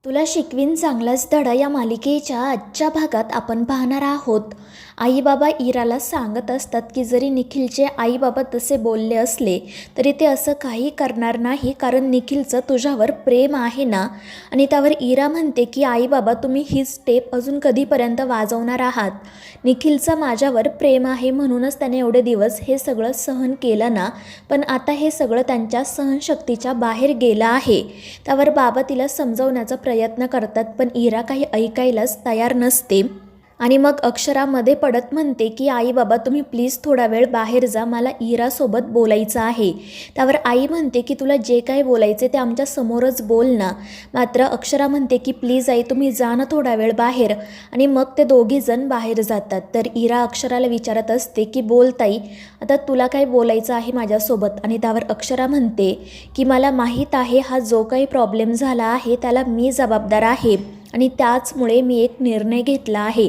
तुला शिकवीन चांगलाच धडा या मालिकेच्या आजच्या भागात आपण पाहणार आहोत. आई बाबा इराला सांगत असतात की जरी निखिलचे आई बाबा तसे बोलले असले तरी ते असं काही करणार नाही, कारण निखिलचं तुझ्यावर प्रेम आहे ना. आणि त्यावर इरा म्हणते की आई बाबा तुम्ही ही स्टेप अजून कधीपर्यंत वाजवणार आहात. निखिलचं माझ्यावर प्रेम आहे म्हणूनच त्याने एवढे दिवस हे सगळं सहन केलं ना, पण आता हे सगळं त्यांच्या सहनशक्तीच्या बाहेर गेलं आहे. त्यावर बाबा तिला समजवण्याचा प्रयत्न करतात, पण इरा काही ऐकायलाच तयार नसते. आणि मग अक्षरा मध्ये पडत म्हणते की आई बाबा तुम्ही प्लीज थोडा वेळ बाहेर जा, मला इरासोबत बोलायचं आहे. त्यावर आई म्हणते की तुला जे काही बोलायचे ते आमच्या समोरच बोल ना. मात्र अक्षरा म्हणते की प्लीज आई तुम्ही जा ना थोडा वेळ बाहेर. आणि मग ते दोघीजण बाहेर जातात. तर इरा अक्षराला विचारत असते की बोल ताई, आता तुला काय बोलायचं आहे माझ्यासोबत. आणि त्यावर अक्षरा म्हणते की मला माहीत आहे हा जो काही प्रॉब्लेम झाला आहे त्याला मी जबाबदार आहे आणि त्याचमुळे मी एक निर्णय घेतला आहे.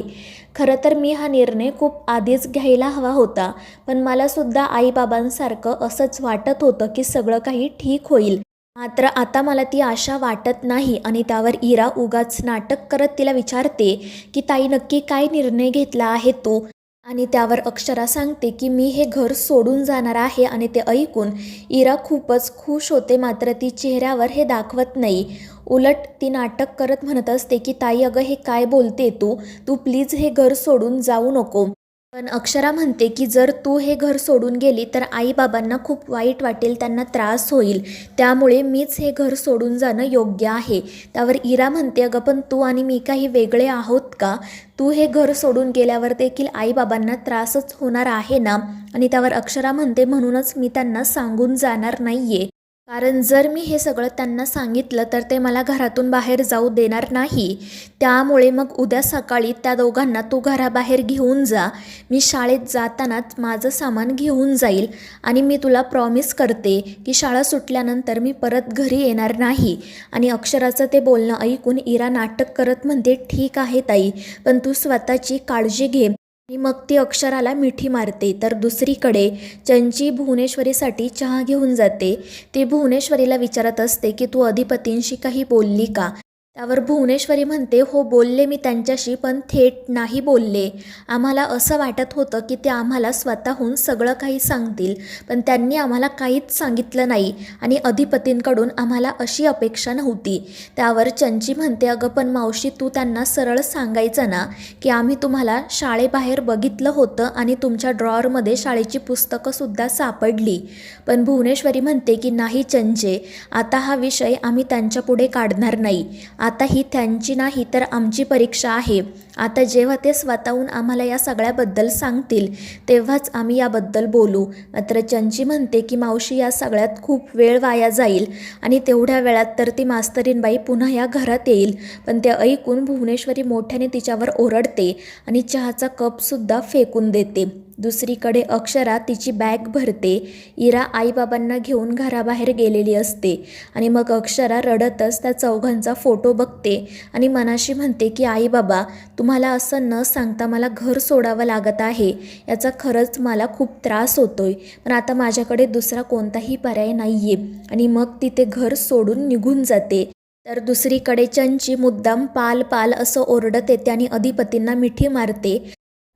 खरं तर मी हा निर्णय खूप आधीच घ्यायला हवा होता, पण मलासुद्धा आईबाबांसारखं असंच वाटत होतं की सगळं काही ठीक होईल. मात्र आता मला ती आशा वाटत नाही. आणि त्यावर इरा उगाच नाटक करत तिला विचारते की ताई नक्की काय निर्णय घेतला आहे तू. आणि त्यावर अक्षरा सांगते की मी हे घर सोडून जाणार आहे. आणि ते ऐकून इरा खूपच खुश होते, मात्र ती चेहऱ्यावर हे दाखवत नाही. उलट ती नाटक करत म्हणत असते की ताई अगं हे काय बोलते तू तू प्लीज हे घर सोडून जाऊ नको. पण अक्षरा म्हणते की जर तू हे घर सोडून गेली तर आईबाबांना खूप वाईट वाटेल, त्यांना त्रास होईल, त्यामुळे मीच हे घर सोडून जाणं योग्य आहे. त्यावर इरा म्हणते अगं पण तू आणि मी काही वेगळे आहोत का? तू हे घर सोडून गेल्यावर देखील आईबाबांना त्रासच होणार आहे ना. आणि त्यावर अक्षरा म्हणते म्हणूनच मी त्यांना सांगून जाणार नाहीये, कारण जर मी हे सगळं त्यांना सांगितलं तर ते मला घरातून बाहेर जाऊ देणार नाही. त्यामुळे मग उद्या सकाळी त्या दोघांना तू घराबाहेर घेऊन जा. मी शाळेत जातानाच माझं सामान घेऊन जाईल आणि मी तुला प्रॉमिस करते की शाळा सुटल्यानंतर मी परत घरी येणार नाही. आणि अक्षराचं ते बोलणं ऐकून इरा नाटक करत म्हणते ठीक आहे ताई, पण तू स्वतःची काळजी घे. आणि मग ती अक्षराला मिठी मारते. तर दुसरीकडे चंची भुवनेश्वरीसाठी चहा घेऊन जाते. ती भुवनेश्वरीला विचारत असते की तू अधिपतींशी काही बोलली का. त्यावर भुवनेश्वरी म्हणते हो बोलले मी त्यांच्याशी, पण थेट नाही बोलले. आम्हाला असं वाटत होतं की ते आम्हाला स्वतःहून सगळं काही सांगतील, पण त्यांनी आम्हाला काहीच सांगितलं नाही आणि अधिपतींकडून आम्हाला अशी अपेक्षा नव्हती. त्यावर चंची म्हणते अगं पण मावशी तू त्यांना सरळ सांगायचं ना की आम्ही तुम्हाला शाळेबाहेर बघितलं होतं आणि तुमच्या ड्रॉअरमध्ये शाळेची पुस्तकंसुद्धा सापडली. पण भुवनेश्वरी म्हणते की नाही चंचे, आता हा विषय आम्ही त्यांच्यापुढे काढणार नाही. आता ही त्यांची नाही तर आमची परीक्षा आहे. आता जेव्हा ते स्वतःहून आम्हाला या सगळ्याबद्दल सांगतील तेव्हाच आम्ही याबद्दल बोलू. मात्र चंची म्हणते की मावशी या सगळ्यात खूप वेळ वाया जाईल आणि तेवढ्या वेळात तर ती मास्तरीणबाई पुन्हा या घरात येईल. पण ते ऐकून भुवनेश्वरी मोठ्याने तिच्यावर ओरडते आणि चहाचा कपसुद्धा फेकून देते. दुसरीकडे अक्षरा तिची बॅग भरते. इरा आईबाबांना घेऊन घराबाहेर गेलेली असते. आणि मग अक्षरा रडतच त्या चौघांचा फोटो बघते आणि मनाशी म्हणते की आई बाबा तुम्हाला असं न सांगता मला घर सोडावं लागत आहे, याचा खरंच मला खूप त्रास होतोय, पण आता माझ्याकडे दुसरा कोणताही पर्याय नाही आहे. आणि मग ती ते घर सोडून निघून जाते. तर दुसरीकडे चंची मुद्दाम पाल पाल असं ओरडत येते आणि अधिपतींना मिठी मारते.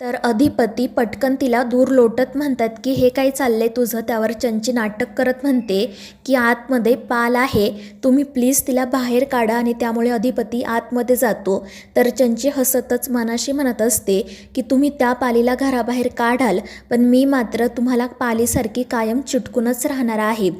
तर अधिपती पटकन तिला दूर लोटत म्हणतात की हे काय चाललंय तुझं. त्यावर चंची नाटक करत म्हणते की आतमध्ये पाल आहे, तुम्ही प्लीज तिला बाहेर काढा. आणि त्यामुळे अधिपती आतमध्ये जातो. तर चंची हसतच मनाशी म्हणत असते की तुम्ही त्या पालीला घराबाहेर काढाल, पण मी मात्र तुम्हाला पालीसारखी कायम चिटकूनच राहणार आहे.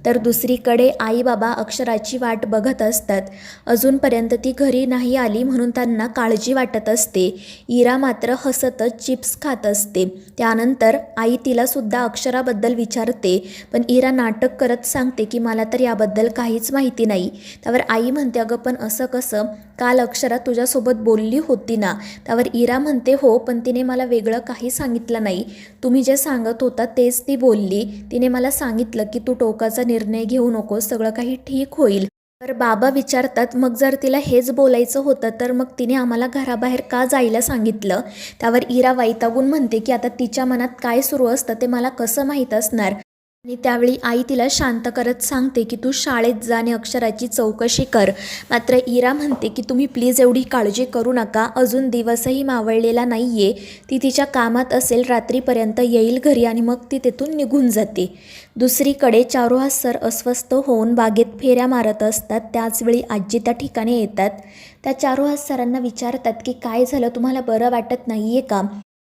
तर दुसरीकडे आई बाबा अक्षराची वाट बघत असतात. अजूनपर्यंत ती घरी नाही आली म्हणून त्यांना काळजी वाटत असते. इरा मात्र हसतच चिप्स खात असते. त्यानंतर आई तिलासुद्धा अक्षराबद्दल विचारते, पण इरा नाटक करत सांगते की मला तर याबद्दल काहीच माहिती नाही. त्यावर आई म्हणते अगं पण असं कसं, काल अक्षरा तुझ्यासोबत बोलली होती ना. त्यावर इरा म्हणते हो, पण तिने मला वेगळं काही सांगितलं नाही, तुम्ही जे सांगत होता तेच ती बोलली. तिने मला सांगितलं की तू टोकाचा निर्णय घेऊ नकोस, सगळं काही ठीक होईल. तर बाबा विचारतात मग जर तिला हेच बोलायचं होतं तर मग तिने आम्हाला घराबाहेर का जायला सांगितलं. त्यावर इरा वैतागून म्हणते की आता तिच्या मनात काय सुरू असतं ते मला कसं माहीत असणार. आणि त्यावेळी आई तिला शांत करत सांगते की तू शाळेत जा आणि अक्षराची चौकशी कर. मात्र इरा म्हणते की तुम्ही प्लीज एवढी काळजी करू नका, अजून दिवसही मावळलेला नाही आहे. ती तिच्या कामात असेल, रात्रीपर्यंत येईल घरी आणि मग ती तेथून निघून जाते. दुसरीकडे चारुहास सर अस्वस्थ होऊन बागेत फेऱ्या मारत असतात. त्याचवेळी आजी त्या ठिकाणी येतात. त्या चारुहास सरांना विचारतात की काय झालं, तुम्हाला बरं वाटत नाही आहे का?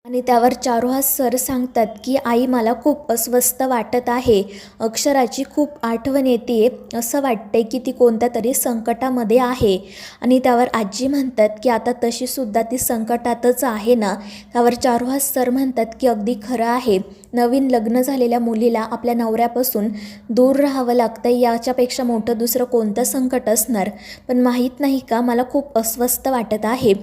आणि त्यावर चारुहास सर सांगतात की आई मला खूप अस्वस्थ वाटत आहे, अक्षराची खूप आठवण येते, असं वाटतंय की ती कोणत्या तरी संकटामध्ये आहे. आणि त्यावर आजी म्हणतात की आता तशीसुद्धा ती संकटातच आहे ना. त्यावर चारुहास सर म्हणतात की अगदी खरं आहे, नवीन लग्न झालेल्या मुलीला आपल्या नवऱ्यापासून दूर राहावं लागतं, याच्यापेक्षा मोठं दुसरं कोणतं संकट असणार. पण माहीत नाही का, मला खूप अस्वस्थ वाटत आहे.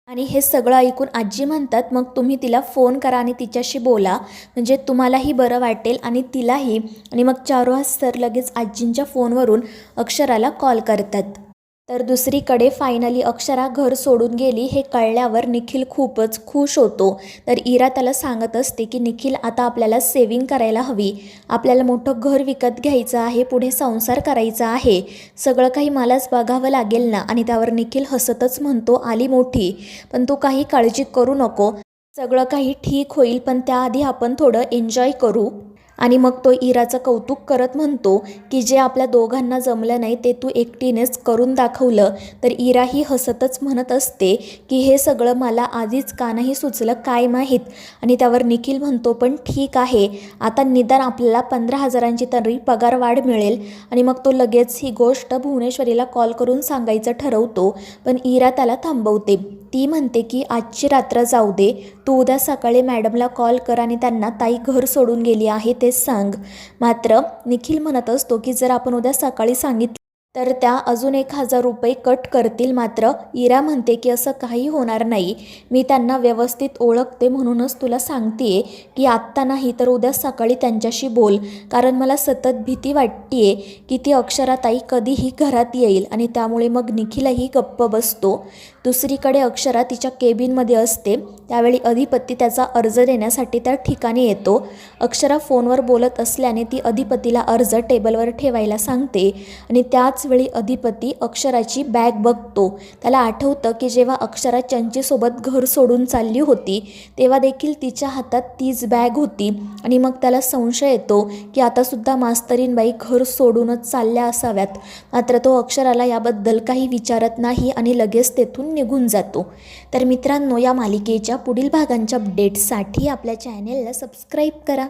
आणि हे सगळं ऐकून आजी म्हणतात मग तुम्ही तिला फोन करा आणि तिच्याशी बोला, म्हणजे तुम्हालाही बरं वाटेल आणि तिलाही. आणि मग चारुहास सर लगेच आजींच्या फोनवरून अक्षराला कॉल करतात. तर दुसरीकडे फायनली अक्षरा घर सोडून गेली हे कळल्यावर निखिल खूपच खुश होतो. तर इरा त्याला सांगत असते की निखिल, आता आपल्याला सेविंग करायला हवी, आपल्याला मोठं घर विकत घ्यायचं आहे, पुढे संसार करायचा आहे, सगळं काही मलाच बघावं लागेल ना. आणि त्यावर निखिल हसतच म्हणतो, आली मोठी, पण तू काही काळजी करू नको, सगळं काही ठीक होईल, पण त्याआधी आपण थोडं एन्जॉय करू. आणि मग तो इराचं कौतुक करत म्हणतो की जे आपल्या दोघांना जमलं नाही ते तू एकटीनेच करून दाखवलं. तर इराही हसतच म्हणत असते की हे सगळं मला आधीच का नाही सुचलं काय माहीत. आणि त्यावर निखिल म्हणतो पण ठीक आहे, आता निदान आपल्याला 15,000ची तरी पगारवाढ मिळेल. आणि मग तो लगेच ही गोष्ट भुवनेश्वरीला कॉल करून सांगायचं ठरवतो. पण इरा त्याला थांबवते. ती म्हणते की आजची रात्र जाऊ दे, तू उद्या सकाळी मॅडमला कॉल कर आणि त्यांना ताई घर सोडून गेली आहे ते सांग. मात्र निखिल म्हणत असतो की जर आपण उद्या सकाळी सांगितलं तर त्या अजून 1,000 रुपये कट करतील. मात्र इरा म्हणते की असं काही होणार नाही, मी त्यांना व्यवस्थित ओळखते, म्हणूनच तुला सांगते की आत्ता नाही तर उद्या सकाळी त्यांच्याशी बोल, कारण मला सतत भीती वाटते की ती अक्षराताई कधीही घरात येईल. आणि त्यामुळे मग निखिलही गप्प बसतो. दुसरीकडे अक्षरा तिच्या केबिनमध्ये असते. त्यावेळी अधिपती त्याचा अर्ज देण्यासाठी त्या ठिकाणी येतो. अक्षरा फोनवर बोलत असल्याने ती अधिपतीला अर्ज टेबलवर ठेवायला सांगते. आणि त्याचवेळी अधिपती अक्षराची बॅग बघतो. त्याला आठवतं की जेव्हा अक्षरा चंचीसोबत घर सोडून चालली होती तेव्हा देखील तिच्या हातात तीच बॅग होती. आणि मग त्याला संशय येतो की आतासुद्धा मास्तरीनबाई घर सोडूनच चालल्या असाव्यात. मात्र तो अक्षराला याबद्दल काही विचारत नाही आणि लगेच तेथून निघून जातो. तर मित्रांनो, या मालिकेच्या पुढील भागांच्या अपडेट्ससाठी आपल्या चॅनेलला सबस्क्राईब करा.